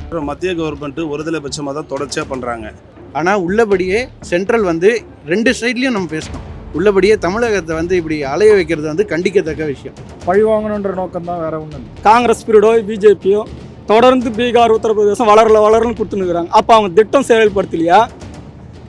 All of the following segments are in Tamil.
மத்திய கவர்மெண்ட் ஒருதலை பட்சமாக தான் தொடர்ச்சியாக பண்ணுறாங்க. ஆனால் உள்ளபடியே சென்ட்ரல் வந்து 2 சைட்லையும் நம்ம பேசணும். உள்ளபடியே தமிழகத்தை வந்து இப்படி அலைய வைக்கிறது வந்து கண்டிக்கத்தக்க விஷயம். பழி வாங்கணுன்ற நோக்கம் தான், வேற ஒன்றும் இல்லை. காங்கிரஸ் பீரியடோ பிஜேபியோ தொடர்ந்து பீகார் உத்தரப்பிரதேசம் வளரலன்னு கொடுத்துனுக்குறாங்க. அப்போ அவங்க திட்டம் செயல்படுத்தலையா,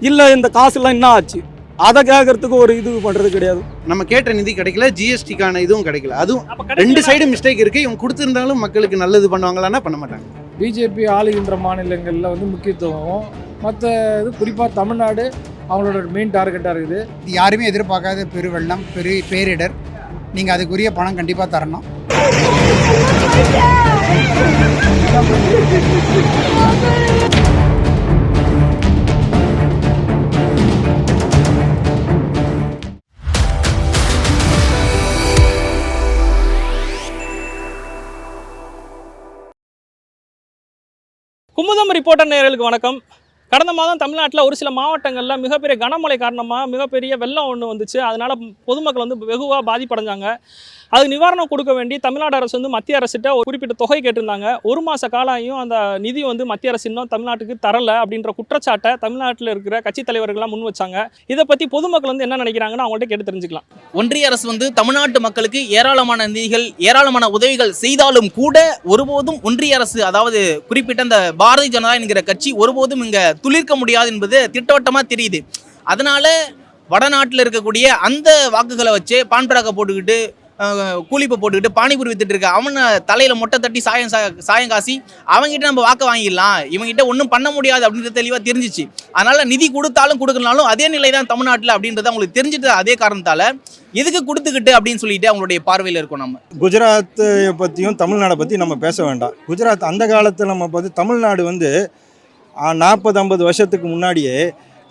இல்லை இந்த காசுலாம் என்ன ஆச்சு, அதை கேட்கறதுக்கு ஒரு இது பண்ணுறது கிடையாது. நம்ம கேட்ட நிதி கிடைக்கல, ஜிஎஸ்டிக்கான இதுவும் கிடைக்கல. அதுவும் 2 சைடு மிஸ்டேக் இருக்குது. இவங்க கொடுத்துருந்தாலும் மக்களுக்கு நல்லது பண்ணுவாங்களான்னா பண்ண மாட்டாங்க. பிஜேபி ஆளுகின்ற மாநிலங்களில் வந்து முக்கியத்துவம், மற்ற இது குறிப்பாக தமிழ்நாடு அவங்களோட மெயின் டார்கெட்டாக இருக்குது. யாருமே எதிர்பார்க்காத பெருவெள்ளம், பேரிடர். நீங்கள் அதுக்குரிய பணம் கண்டிப்பாக தரணும். குமுதம் ரிப்போர்ட்டர் நேயர்களுக்கு வணக்கம். கடந்த மாதம் தமிழ்நாட்டில் ஒரு சில மாவட்டங்களில் மிகப்பெரிய கனமழை காரணமாக மிகப்பெரிய வெள்ளம் ஒன்று வந்துச்சு. அதனால் பொதுமக்கள் வந்து வெகுவாக பாதிப்படைஞ்சாங்க. அதுக்கு நிவாரணம் கொடுக்க வேண்டி தமிழ்நாடு அரசு வந்து மத்திய அரசிட்ட ஒரு குறிப்பிட்ட தொகை கேட்டிருந்தாங்க. 1 மாத காலையும் அந்த நிதி வந்து மத்திய அரசு இன்னும் தமிழ்நாட்டுக்கு தரலை அப்படின்ற குற்றச்சாட்டை தமிழ்நாட்டில் இருக்கிற கட்சி தலைவர்கள்லாம் முன் வச்சாங்க. இதை பற்றி பொதுமக்கள் வந்து என்ன நினைக்கிறாங்கன்னு அவங்கள்ட்ட கேட்டு தெரிஞ்சுக்கலாம். ஒன்றிய அரசு வந்து தமிழ்நாட்டு மக்களுக்கு ஏராளமான நிதிகள், ஏராளமான உதவிகள் செய்தாலும் கூட ஒருபோதும் ஒன்றிய அரசு, அதாவது குறிப்பிட்ட அந்த பாரதிய ஜனதா என்கிற கட்சி ஒருபோதும் இங்கே துளிர்க்க முடியாது என்பது திட்டவட்டமாக தெரியுது. அதனால வடநாட்டில் இருக்கக்கூடிய அந்த வாக்குகளை வச்சு பான்பராக போட்டுக்கிட்டு, கூலிப்பை போட்டுக்கிட்டு, பானிபூரி வித்துட்டு இருக்க அவனை தலையில மொட்டை தட்டி சாயம் காசி அவங்ககிட்ட நம்ம வாக்க வாங்கிடலாம், இவங்ககிட்ட ஒன்றும் பண்ண முடியாது அப்படின்றது தெளிவாக தெரிஞ்சிச்சு. அதனால நிதி கொடுத்தாலும் கொடுக்கலனாலும் அதே நிலை தான் தமிழ்நாட்டில் அப்படின்றது அவங்களுக்கு தெரிஞ்சுட்டு, அதே காரணத்தால எதுக்கு கொடுத்துக்கிட்டு அப்படின்னு சொல்லிட்டு அவங்களுடைய பார்வையில் இருக்கும். நம்ம குஜராத்தை பற்றியும் தமிழ்நாடை பற்றி நம்ம பேச வேண்டாம். குஜராத் அந்த காலத்தில் நம்ம பார்த்து தமிழ்நாடு வந்து 40-50 வருஷத்துக்கு முன்னாடியே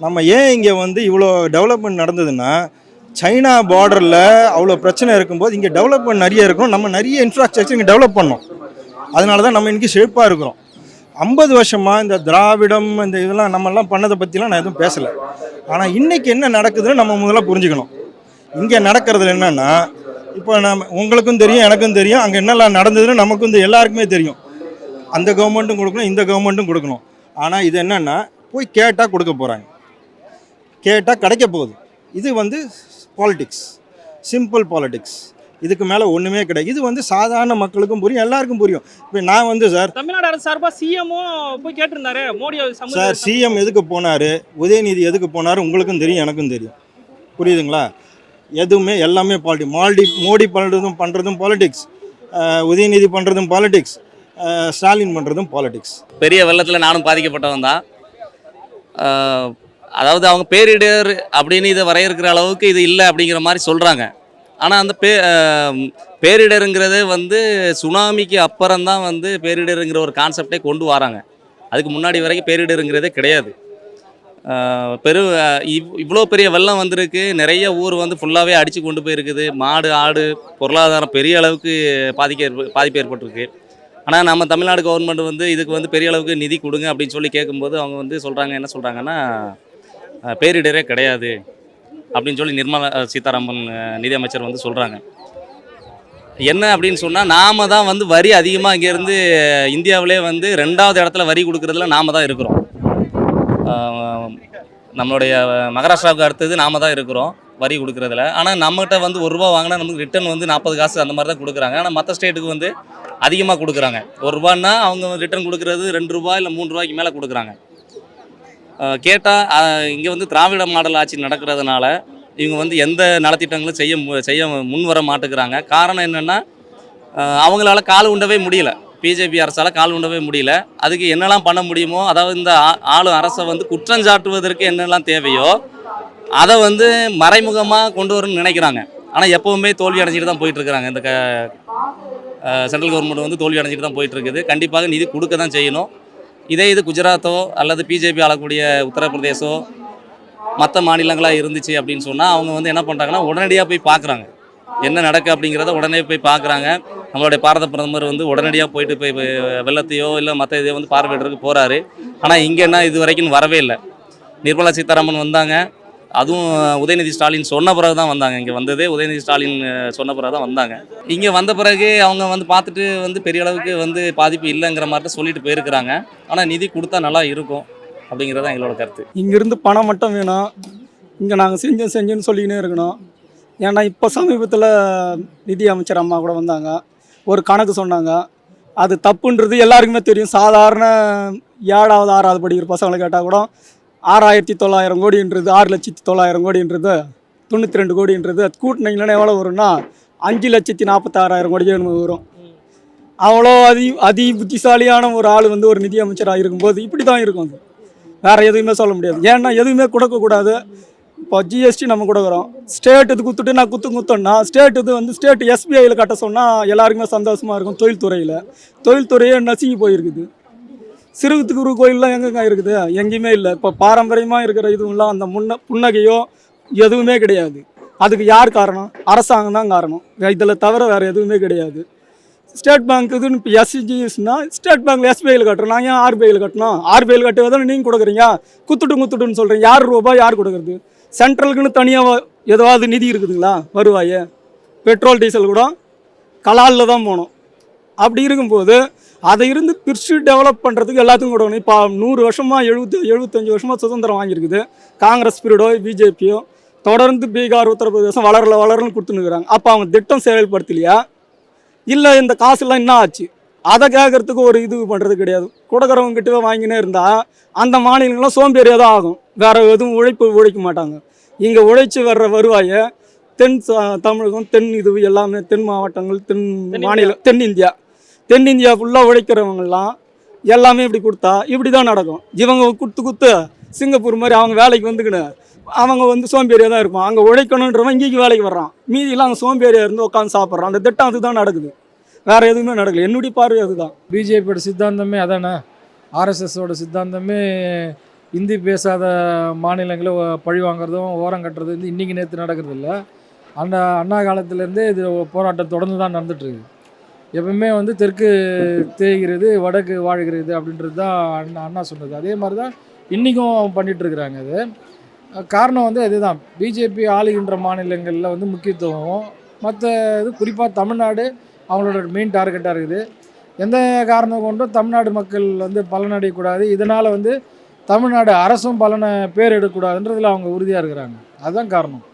நம்ம ஏன் இங்கே வந்து இவ்வளோ டெவலப்மெண்ட் நடந்ததுன்னா, சைனா பார்டரில் அவ்வளோ பிரச்சனை இருக்கும்போது இங்கே டெவலப்மெண்ட் நிறைய இருக்கணும், நம்ம நிறைய இன்ஃப்ராஸ்ட்ரக்சர் இங்கே டெவலப் பண்ணோம். அதனால தான் நம்ம இன்றைக்கி ஷேப்பாக இருக்கிறோம். 50 வருஷமாக இந்த திராவிடம் இந்த இதெல்லாம் நம்மெல்லாம் பண்ணதை பற்றிலாம் நான் எதுவும் பேசலை. ஆனால் இன்றைக்கி என்ன நடக்குதுன்னு நம்ம முதல்ல புரிஞ்சுக்கணும். இங்கே நடக்கிறதுல என்னென்னா, இப்போ உங்களுக்கும் தெரியும், எனக்கும் தெரியும், அங்கே என்னெல்லாம் நடந்ததுன்னு நமக்கும் எல்லாருக்குமே தெரியும். அந்த கவர்மெண்ட்டும் கொடுக்கணும், இந்த கவர்மெண்ட்டும் கொடுக்கணும். ஆனால் இது என்னென்னா, போய் கேட்டால் கொடுக்க போகிறாங்க, கேட்டால் கிடைக்க போகுது. இது வந்து பாலிடிக்ஸ், சிம்பிள் பாலிடிக்ஸ். இதுக்கு மேலே ஒன்றுமே கிடையாது. இது வந்து சாதாரண மக்களுக்கும் புரியும், எல்லாருக்கும் புரியும். இப்போ நான் வந்து சார், தமிழ்நாடு அரசு சார்பாக சிஎம்மும் போய் கேட்டிருந்தாரு மோடி சார், சிஎம் எதுக்கு போனார், உதயநிதி எதுக்கு போனார் உங்களுக்கும் தெரியும், எனக்கும் தெரியும். புரியுதுங்களா? எதுவுமே எல்லாமே மோடி பண்ணுறதும் பாலிடிக்ஸ், உதயநிதி பண்ணுறதும் பாலிடிக்ஸ், ஸ்டாலின் பண்ணுறதும் பாலிடிக்ஸ். பெரிய வெள்ளத்தில் நானும் பாதிக்கப்பட்டவன் தான். அதாவது அவங்க பேரிடர் அப்படின்னு இதை வரையறுக்கிற அளவுக்கு இது இல்லை அப்படிங்கிற மாதிரி சொல்கிறாங்க. ஆனால் அந்த பேரிடருங்கிறது வந்து சுனாமிக்கு அப்புறம் தான் வந்து பேரிடருங்கிற ஒரு கான்செப்டே கொண்டு வராங்க. அதுக்கு முன்னாடி வரைக்கும் பேரிடருங்கிறதே கிடையாது. இவ்வளோ பெரிய வெள்ளம் வந்திருக்கு, நிறைய ஊர் வந்து ஃபுல்லாகவே அடித்து கொண்டு போயிருக்குது. மாடு ஆடு பொருளாதாரம் பெரிய அளவுக்கு பாதிப்பு ஏற்பட்டிருக்கு. ஆனால் நம்ம தமிழ்நாடு கவர்மெண்ட் வந்து இதுக்கு வந்து பெரிய அளவுக்கு நிதி கொடுங்க அப்படின்னு சொல்லி கேட்கும்போது அவங்க வந்து என்ன சொல்கிறாங்கன்னா, பேரிடரே கிடையாது அப்படின்னு சொல்லி நிர்மலா சீதாராமன் நிதியமைச்சர் வந்து சொல்கிறாங்க. என்ன அப்படின்னு சொன்னால், நாம் தான் வந்து வரி அதிகமாக இங்கேருந்து இந்தியாவிலே வந்து 2வது இடத்துல வரி கொடுக்குறதுல நாம் தான் இருக்கிறோம். நம்மளுடைய மகாராஷ்டிராவுக்கு அடுத்தது நாம் தான் இருக்கிறோம் வரி கொடுக்குறதுல. ஆனால் நம்மகிட்ட வந்து ₹1 வாங்கினா நமக்கு ரிட்டர்ன் வந்து 40 காசு அந்த மாதிரி தான் கொடுக்குறாங்க. ஆனால் மற்ற ஸ்டேட்டுக்கு வந்து அதிகமாக கொடுக்குறாங்க. ₹1 அவங்க ரிட்டர்ன் கொடுக்குறது ₹2 இல்லை ₹3 மேலே கொடுக்குறாங்க. கேட்டால் இங்கே வந்து திராவிட மாடல் ஆட்சி நடக்கிறதுனால இவங்க வந்து எந்த நலத்திட்டங்களும் செய்ய முன் வர மாட்டேங்கிறாங்க. காரணம் என்னென்னா, அவங்களால கால் உண்டவே முடியல. பிஜேபி அரசால் கால் உண்டவே முடியல. அதுக்கு என்னெல்லாம் பண்ண முடியுமோ, அதாவது இந்த ஆளும் அரசை வந்து குற்றஞ்சாட்டுவதற்கு என்னெல்லாம் தேவையோ அதை வந்து மறைமுகமாக கொண்டு வரணும்னு நினைக்கிறாங்க. ஆனால் எப்போவுமே தோல்வி அடைஞ்சிட்டு தான் போயிட்டுருக்குறாங்க. இந்த சென்ட்ரல் கவர்மெண்ட் வந்து தோல்வி அடைஞ்சிட்டு தான் போயிட்டுருக்குது. கண்டிப்பாக நிதி கொடுக்க தான் செய்யணும். இது குஜராத்தோ அல்லது பிஜேபி ஆளக்கூடிய உத்தரப்பிரதேசோ மற்ற மாநிலங்களாக இருந்துச்சு அப்படின்னு சொன்னால் அவங்க வந்து என்ன பண்ணுறாங்கன்னா, உடனடியாக போய் பார்க்குறாங்க என்ன நடக்கு அப்படிங்கிறத உடனே போய் பார்க்குறாங்க. நம்மளுடைய பாரத பிரதமர் வந்து உடனடியாக போய் வெள்ளத்தையோ இல்லை மற்ற இதையோ வந்து பார்வையிடுறதுக்கு போகிறாரு. ஆனால் இங்கே என்ன இது வரைக்கும் வரவே இல்லை. நிர்மலா சீதாராமன் வந்தாங்க, அதுவும் உதயநிதி ஸ்டாலின் சொன்ன பிறகு தான் வந்தாங்க. இங்கே வந்ததே உதயநிதி ஸ்டாலின் சொன்ன பிறகு தான் வந்தாங்க. இங்கே வந்த பிறகு அவங்க வந்து பார்த்துட்டு வந்து பெரிய அளவுக்கு வந்து பாதிப்பு இல்லைங்கிற மாதிரி தான் சொல்லிட்டு போயிருக்கிறாங்க. ஆனால் நிதி கொடுத்தா நல்லா இருக்கும் அப்படிங்கிறது தான் எங்களோட கருத்து. இங்கேருந்து பணம் மட்டும் வேணும், இங்கே நாங்கள் செஞ்சோன்னு சொல்லிக்கினே இருக்கணும். ஏன்னா இப்போ சமீபத்தில் நிதி அமைச்சர் அம்மா கூட வந்தாங்க, ஒரு கணக்கு சொன்னாங்க. அது தப்புன்றது எல்லாருக்குமே தெரியும். சாதாரண 7வது 6வது படிக்கிற பசங்களை கேட்டால் கூட 6,900 கோடின்றது 6,900,000 கோடின்றது 92 கோடின்றது அது கூட்டினீங்கன்னா எவ்வளோ வரும்னா 5,46,000 கோடி வரும். அவ்வளோ அதி புத்திசாலியான ஒரு ஆள் வந்து ஒரு நிதி அமைச்சராக இருக்கும்போது இப்படி தான் இருக்கும். அது வேறு எதுவுமே சொல்ல முடியாது. ஏன்னா எதுவுமே கொடுக்கக்கூடாது. இப்போ ஜிஎஸ்டி நம்ம கொடுக்குறோம், ஸ்டேட் இது குத்துட்டு நான் குத்தோன்னா ஸ்டேட் இது வந்து ஸ்டேட் எஸ்பிஐயில் கட்ட சொன்னால் எல்லாருக்குமே சந்தோஷமாக இருக்கும். தொழில்துறையே நசுங்கி போயிருக்குது. சிறு குறு கோயிலெலாம் எங்கெங்க இருக்குது? எங்கேயுமே இல்லை. இப்போ பாரம்பரியமாக இருக்கிற இதுவெல்லாம் அந்த புன்னகையோ எதுவுமே கிடையாது. அதுக்கு யார் காரணம்? அரசாங்கம் தான் காரணம். இதில் தவிர வேறு எதுவுமே கிடையாது. ஸ்டேட் பேங்க் இதுன்னு இப்போ எஸ்சிஜிஎஸ்னா ஸ்டேட் பேங்க்கில் எஸ்பிஐயில் கட்டுறோம். நான் ஏன் ஆர்பிஐயில் கட்டணும்? ஆர்பிஐயில் கட்டுவதானே நீங்கள் கொடுக்குறீங்க. குத்துட்டுன்னு சொல்கிறீங்க. யார் ரூபாய் யார் கொடுக்குறது? சென்ட்ரலுக்குன்னு தனியாக ஏதாவது நிதி இருக்குதுங்களா? வருவாயே பெட்ரோல் டீசல் கூட கலாலில் தான் போகணும். அப்படி இருக்கும்போது அதை இருந்து பிரித்து டெவலப் பண்ணுறதுக்கு எல்லாத்துக்கும் கொடுக்கணும். இப்போ 100 வருஷமாக 75 வருஷமாக சுதந்திரம் வாங்கியிருக்குது. காங்கிரஸ் பீரியடோ பிஜேபியோ தொடர்ந்து பீகார் உத்தரப்பிரதேசம் வளரலன்னு கொடுத்துன்னுக்குறாங்க. அப்போ அவங்க திட்டம் செயல்படுத்தலையா? இல்லை இந்த காசுலாம் என்ன ஆச்சு? அதை கேட்குறதுக்கு ஒரு இது பண்ணுறது கிடையாது. கொடுக்குறவங்ககிட்டவே வாங்கினே இருந்தால் அந்த மாநிலங்கள்லாம் சோம்பேறியாக தான் ஆகும். வேறு எதுவும் உழைக்க மாட்டாங்க. இங்கே உழைச்சி வர்ற வருவாயை தமிழகம் இது எல்லாமே தென் மாவட்டங்கள் மாநிலம் தென்னிந்தியா ஃபுல்லாக உழைக்கிறவங்கெல்லாம் எல்லாமே இப்படி கொடுத்தா இப்படி தான் நடக்கும். இவங்க குத்து சிங்கப்பூர் மாதிரி அவங்க வேலைக்கு வந்துக்கின்னு அவங்க வந்து சோம்பேறியாக தான் இருப்பான். அங்கே உழைக்கணுன்றவன் இங்கேக்கு வேலைக்கு வர்றான். மீதியெல்லாம் அங்கே சோம்பேறியாக இருந்து உட்காந்து சாப்பிட்றான். அந்த திட்டம் அதுதான் நடக்குது. வேறு எதுவுமே நடக்கல. என்னுடைய பார்வை அதுதான். பிஜேபியோட சித்தாந்தமே அதானே. ஆர்எஸ்எஸோட சித்தாந்தமே இந்தி பேசாத மாநிலங்களை பழி வாங்குறதும் ஓரம் கட்டுறது வந்து இன்றைக்கி நேற்று நடக்கிறது இல்லை. அந்த அண்ணா காலத்துலேருந்தே இது போராட்டம் தொடர்ந்து தான் நடந்துகிட்ருக்கு. எப்பவுமே வந்து தெற்கு தேய்கிறது வடக்கு வாழ்கிறது அப்படின்றது தான் அண்ணா சொன்னது. அதே மாதிரி தான் இன்றைக்கும் பண்ணிகிட்ருக்குறாங்க. அது காரணம் வந்து அதுதான். பிஜேபி ஆளுகின்ற மாநிலங்களில் வந்து முக்கியத்துவம், மற்ற இது குறிப்பாக தமிழ்நாடு அவங்களோட மெயின் டார்கெட்டாக இருக்குது. எந்த காரணம் கொண்டும் தமிழ்நாடு மக்கள் வந்து பலனடையக்கூடாது, இதனால் வந்து தமிழ்நாடு அரசும் பலனை பேர் எடுக்கக்கூடாதுன்றதில் அவங்க உறுதியாக இருக்கிறாங்க. அதுதான் காரணம்.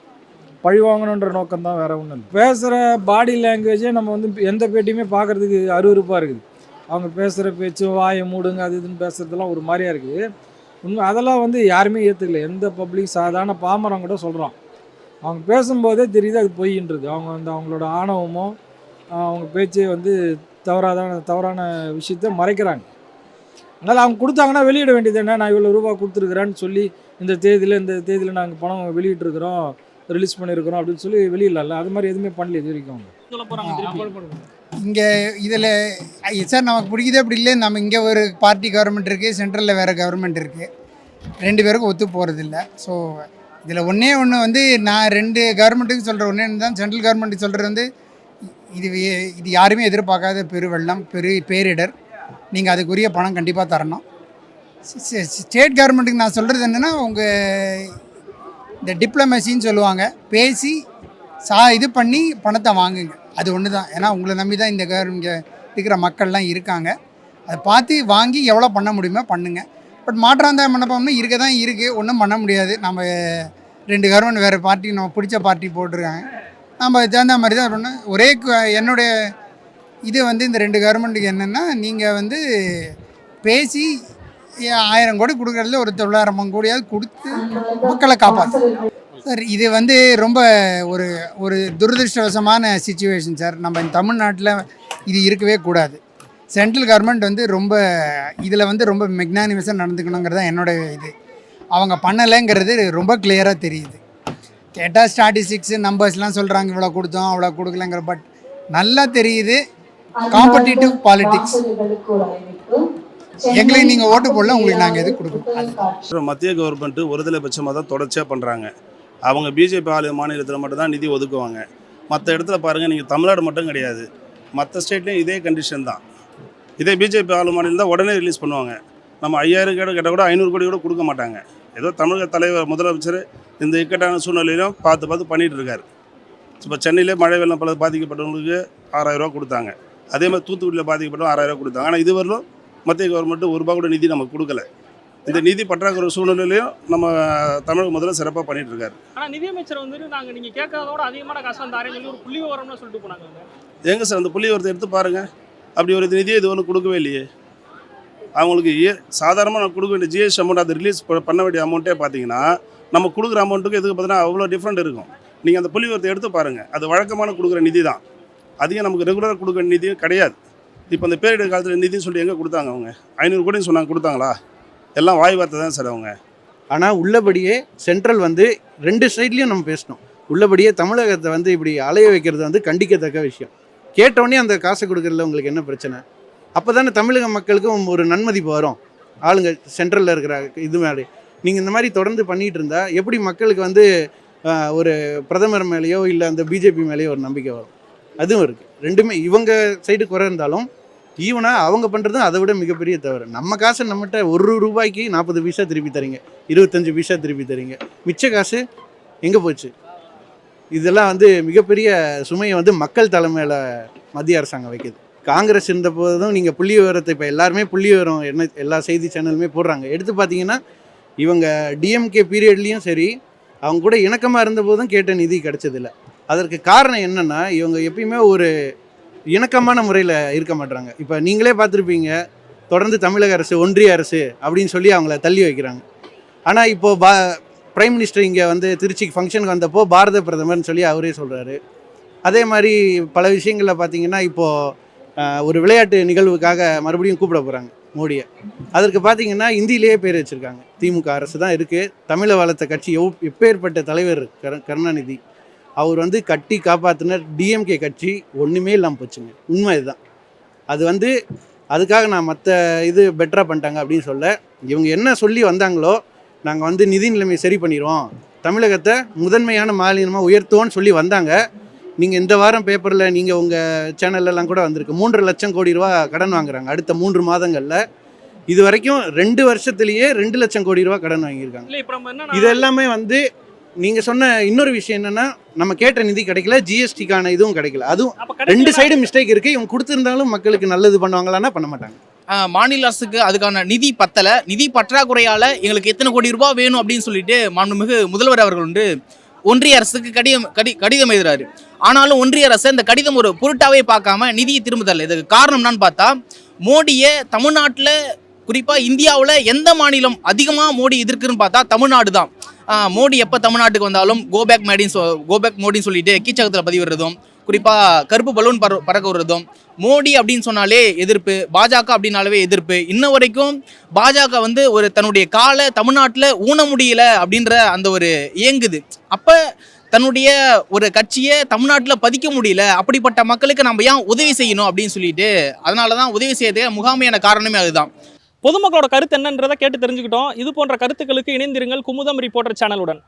பழி வாங்கணுன்ற நோக்கம் தான், வேறு ஒன்றும் இல்லை. பேசுகிற பாடி லாங்குவேஜே நம்ம வந்து எந்த பேட்டியுமே பார்க்குறதுக்கு அருவருப்பாக இருக்குது. அவங்க பேசுகிற பேச்சு வாயை மூடுங்க அது இதுன்னு பேசுகிறதுலாம் ஒரு மாதிரியாக இருக்குது. உண்மை அதெல்லாம் வந்து யாருமே ஏற்றுக்கல. எந்த பப்ளிக் சாதாரண பாமரம் கூட சொல்கிறான். அவங்க பேசும்போதே தெரியுது அது பொய்ன்றது. அவங்க வந்து அவங்களோட ஆணவமோ அவங்க பேச்சே வந்து தவறான விஷயத்த மறைக்கிறாங்க. அதனால் அவங்க கொடுத்தாங்கன்னா வெளியிட வேண்டியது என்ன, நான் இவ்வளோ ரூபா கொடுத்துருக்குறேன்னு சொல்லி இந்த தேதியில் நாங்கள் பணம் வெளியிட்டிருக்கிறோம், ரிலீஸ் பண்ணியிருக்கிறோம் அப்படின்னு சொல்லி வெளியிடல. அது மாதிரி எதுவுமே பண்ணல இது வரைக்கும். அவங்க இங்கே இதில் சார் நமக்கு பிடிக்குது அப்படி இல்லை. நம்ம இங்கே ஒரு பார்ட்டி கவர்மெண்ட் இருக்குது, சென்ட்ரலில் வேறு கவர்மெண்ட் இருக்குது. 2 பேருக்கும் ஒத்து போகிறதில்ல. ஸோ இதில் ஒன்றே வந்து நான் 2 கவர்மெண்ட்டுக்கு சொல்கிற ஒன்றே தான், சென்ட்ரல் கவர்மெண்ட்டுக்கு சொல்கிறது வந்து இது யாருமே எதிர்பார்க்காத பெருவெள்ளம் பேரிடர். நீங்கள் அதுக்குரிய பணம் கண்டிப்பாக தரணும். ஸ்டேட் கவர்மெண்ட்டுக்கு நான் சொல்கிறது என்னென்னா, உங்கள் இந்த டிப்ளமேசின்னு சொல்லுவாங்க, பேசி இது பண்ணி பணத்தை வாங்குங்க. அது ஒன்று தான். ஏன்னா உங்களை நம்பி தான் இங்கே இருக்கிற மக்கள்லாம் இருக்காங்க. அதை பார்த்து வாங்கி எவ்வளோ பண்ண முடியுமோ பண்ணுங்கள். பட் மாற்றாந்த மண்டபம்னு இருக்க தான் இருக்குது, ஒன்றும் பண்ண முடியாது. நம்ம 2 கவர்மெண்ட் வேறு பார்ட்டி நம்ம பிடிச்ச பார்ட்டி போட்டிருக்காங்க, நம்ம தகுந்த மாதிரி தான் பண்ணணும். ஒரே என்னுடைய இது வந்து இந்த 2 கவர்மெண்ட்டுக்கு என்னென்னா, நீங்கள் வந்து பேசி 1000 கோடி கொடுக்குறதுல ஒரு 900 கோடியாவது கொடுத்து மக்களை காப்பாற்று சார். இது வந்து ரொம்ப ஒரு துரதிருஷ்டவசமான சிச்சுவேஷன் சார். நம்ம தமிழ்நாட்டில் இது இருக்கவே கூடாது. சென்ட்ரல் கவர்மெண்ட் வந்து ரொம்ப இதில் வந்து ரொம்ப மெக்னானிமஸாக நடந்துக்கணுங்கிறது தான் என்னோட இது. அவங்க பண்ணலைங்கிறது ரொம்ப கிளியராக தெரியுது. கேட்டால் ஸ்டாட்டிஸ்டிக்ஸு நம்பர்ஸ்லாம் சொல்கிறாங்க, இவ்வளோ கொடுத்தோம் அவ்வளோ கொடுக்கலங்கிற. பட் நல்லா தெரியுது காம்படிட்டிவ் பாலிட்டிக்ஸ். எங்களுக்கு நீங்கள் ஓட்டு போடல, உங்களுக்கு நாங்கள் எது கொடுக்கணும். மத்திய கவர்மெண்ட்டு ஒருதலை பட்சமாக தான் தொடர்ச்சியாக பண்ணுறாங்க. அவங்க பிஜேபி ஆளு மாநிலத்தில் மட்டும் தான் நிதி ஒதுக்குவாங்க. மற்ற இடத்துல பாருங்கள், நீங்கள் தமிழ்நாடு மட்டும் கிடையாது, மற்ற ஸ்டேட்லேயும் இதே கண்டிஷன் தான். இதே பிஜேபி ஆளு மாநிலம் தான் உடனே ரிலீஸ் பண்ணுவாங்க. நம்ம 5000 கேட்டால் கூட 500 கோடி கூட கொடுக்க மாட்டாங்க. ஏதோ தமிழக தலைவர் முதலமைச்சர் இந்த இக்கட்டான சூழ்நிலையிலும் பார்த்து பண்ணிகிட்டு இருக்காரு. இப்போ சென்னையிலே மழை வெள்ளம் பல பாதிக்கப்பட்டவங்களுக்கு 6,000 ரூபா கொடுத்தாங்க. அதே மாதிரி தூத்துக்குடியில் பாதிக்கப்பட்டவங்க 6,000 ரூபா கொடுத்தாங்க. ஆனால் இதுவரையிலும் மத்திய கவர்மெண்ட்டு ₹1 கூட நிதி நமக்கு கொடுக்கல. இந்த நிதி பற்றாக்குறை சூழ்நிலையிலையும் நம்ம தமிழக முதல்வர் சிறப்பாக பண்ணிட்டு இருக்காரு. ஆனால் நிதியமைச்சர் வந்துட்டு நாங்கள் நீங்கள் கேட்கறதோட அதிகமான காசு வந்தாருன்னு சொல்லி ஒரு புள்ளி விவரம்னு சொல்லிட்டு போனாங்க. எங்கே சார் அந்த புள்ளி விவரத்தை எடுத்து பாருங்கள். அப்படி ஒரு நிதியை இது ஒன்றும் கொடுக்கவே இல்லையே. அவங்களுக்கு சாதாரணமாக நம்ம கொடுக்க வேண்டிய ஜிஎஸ்டி அமௌண்ட் அதை ரிலீஸ் பண்ண வேண்டிய அமௌண்ட்டே பார்த்தீங்கன்னா நம்ம கொடுக்குற அமௌண்ட்டுக்கு எதுக்கு பார்த்தீங்கன்னா அவ்வளோ டிஃப்ரெண்ட் இருக்கும். நீங்கள் அந்த புள்ளி விவரத்தை எடுத்து பாருங்கள். அது வழக்கமான கொடுக்குற நிதி தான். அதிகம் நமக்கு ரெகுலராக கொடுக்குற நிதியும் கிடையாது. இப்போ அந்த பேரிடர் காலத்தில் நிதின்னு சொல்லி எங்கே கொடுத்தாங்க? அவங்க 500 கோடின்னு சொன்னாங்க, கொடுத்தாங்களா? எல்லாம் வாய் வார்த்தை தான் சார் அவங்க. ஆனால் உள்ளபடியே சென்ட்ரல் வந்து 2 சைட்லேயும் நம்ம பேசணும். உள்ளபடியே தமிழகத்தை வந்து இப்படி அலைய வைக்கிறது வந்து கண்டிக்கத்தக்க விஷயம். கேட்டோடனே அந்த காசை கொடுக்குறதுல உங்களுக்கு என்ன பிரச்சனை? அப்போ தானே தமிழக மக்களுக்கும் ஒரு நன்மதிப்பு வரும். ஆளுங்க சென்ட்ரலில் இருக்கிற இது மாதிரி நீங்கள் இந்த மாதிரி தொடர்ந்து பண்ணிகிட்டு இருந்தால் எப்படி மக்களுக்கு வந்து ஒரு பிரதமர் மேலேயோ இல்லை அந்த பிஜேபி மேலேயோ ஒரு நம்பிக்கை வரும்? அதுவும் இருக்குது. ரெண்டுமே இவங்க சைடு குறை இருந்தாலும் ஈவனாக அவங்க பண்ணுறதும் அதை விட மிகப்பெரிய தவறு. நம்ம காசை நம்மகிட்ட ₹1 40 பைசா திருப்பி தரீங்க, 25 பைசா திருப்பி தரீங்க, மிச்ச காசு எங்கே போச்சு? இதெல்லாம் வந்து மிகப்பெரிய சுமையை வந்து மக்கள் தலைமையில் மத்திய அரசாங்கம் வைக்குது. காங்கிரஸ் இருந்த போதும் நீங்கள் புள்ளி விவரத்தை இப்போ எல்லாருமே புள்ளி விவரம் என்ன எல்லா செய்தி சேனலுமே போடுறாங்க. எடுத்து பார்த்தீங்கன்னா இவங்க டிஎம்கே பீரியட்லேயும் சரி அவங்க கூட இணக்கமாக இருந்த போதும் கேட்ட நிதி கிடைச்சதில்ல. அதற்கு காரணம் என்னென்னா இவங்க எப்பயுமே ஒரு இணக்கமான முறையில் இருக்க மாட்டாங்க. இப்போ நீங்களே பார்த்துருப்பீங்க, தொடர்ந்து தமிழக அரசு ஒன்றிய அரசு அப்படின்னு சொல்லி அவங்கள தள்ளி வைக்கிறாங்க. ஆனால் இப்போது பிரைம் மினிஸ்டர் இங்கே வந்து திருச்சிக்கு ஃபங்க்ஷனுக்கு வந்தப்போ பாரத பிரதமர்னு சொல்லி அவரே சொல்கிறாரு. அதே மாதிரி பல விஷயங்களில் பார்த்தீங்கன்னா இப்போது ஒரு விளையாட்டு நிகழ்வுக்காக மறுபடியும் கூப்பிட போகிறாங்க மோடியை. அதற்கு பார்த்தீங்கன்னா இந்தியிலேயே பேர் வச்சுருக்காங்க. திமுக அரசு தான் இருக்குது. தமிழை வளர்த்த கட்சி எப்பேற்பட்ட தலைவர் கருணாநிதி. அவர் வந்து கட்டி காப்பாற்றின டிஎம்கே கட்சி ஒன்றுமே இல்லாமல் போச்சுங்க. உண்மை இதுதான். அது வந்து அதுக்காக நான் மற்ற இது பெட்டராக பண்ணிட்டாங்க அப்படின்னு சொல்ல, இவங்க என்ன சொல்லி வந்தாங்களோ நாங்கள் வந்து நிதி நிலைமை சரி பண்ணிடுவோம், தமிழகத்தை முதன்மையான மாநிலமாக உயர்த்துவோன்னு சொல்லி வந்தாங்க. நீங்கள் இந்த வாரம் பேப்பரில் நீங்கள் உங்கள் சேனல்லலாம் கூட வந்திருக்கு, 3 லட்சம் கோடி ரூபா கடன் வாங்குறாங்க அடுத்த 3 மாதங்களில். இது வரைக்கும் 2 வருஷத்துலேயே 2 லட்சம் கோடி ரூபா கடன் வாங்கியிருக்காங்க. இது எல்லாமே வந்து நீங்கள் சொன்ன இன்னொரு விஷயம் என்னென்னா நம்ம கேட்ட நிதி கிடைக்கல, ஜிஎஸ்டிக்கான இதுவும் கிடைக்கல. அதுவும் 2 சைடு மிஸ்டேக் இருக்குது. இவங்க கொடுத்துருந்தாலும் மக்களுக்கு நல்லது பண்ணுவாங்களான்னா பண்ண மாட்டாங்க. மாநில அரசுக்கு அதுக்கான நிதி பத்தலை, நிதி பற்றாக்குறையால் எங்களுக்கு எத்தனை கோடி ரூபாய் வேணும் அப்படின்னு சொல்லிட்டு மாண்புமிகு முதல்வர் அவர்கள் வந்து ஒன்றிய அரசுக்கு கடிதம் எழுதுறாரு. ஆனாலும் ஒன்றிய அரசு இந்த கடிதம் ஒரு பொருட்டாவே பார்க்காம நிதியை திரும்ப தரல. இதுக்கு காரணம் என்னன்னு பார்த்தா, மோடியை தமிழ்நாட்டில் குறிப்பாக இந்தியாவில் எந்த மாநிலம் அதிகமாக மோடி எதிர்க்குன்னு பார்த்தா தமிழ்நாடு தான். மோடி எப்போ தமிழ்நாட்டுக்கு வந்தாலும் கோபேக் மோடின்னு சொல்லிட்டு கீச்சகத்தில் பதிவிடுறதும், குறிப்பாக கருப்பு பலூன் பறக்க விடுறதும், மோடி அப்படின்னு சொன்னாலே எதிர்ப்பு, பாஜக அப்படின்னாலே எதிர்ப்பு. இன்ன வரைக்கும் பாஜக வந்து ஒரு தன்னுடைய காலை தமிழ்நாட்டில் ஊன முடியல அப்படின்ற அந்த ஒரு இயங்குது. அப்போ தன்னுடைய ஒரு கட்சியை தமிழ்நாட்டில் பதிக்க முடியல, அப்படிப்பட்ட மக்களுக்கு நம்ம ஏன் உதவி செய்யணும் அப்படின்னு சொல்லிட்டு அதனால தான் உதவி செய்யறதுக்கு முகாமையான காரணமே அதுதான். பொதுமக்களோட கருத்து என்னன்றதை கேட்டு தெரிஞ்சுக்கிட்டோம். இது போன்ற கருத்துக்களுக்கு இணைந்திருங்கள் குமுதம் ரிப்போர்ட்டர் சேனலுடன்.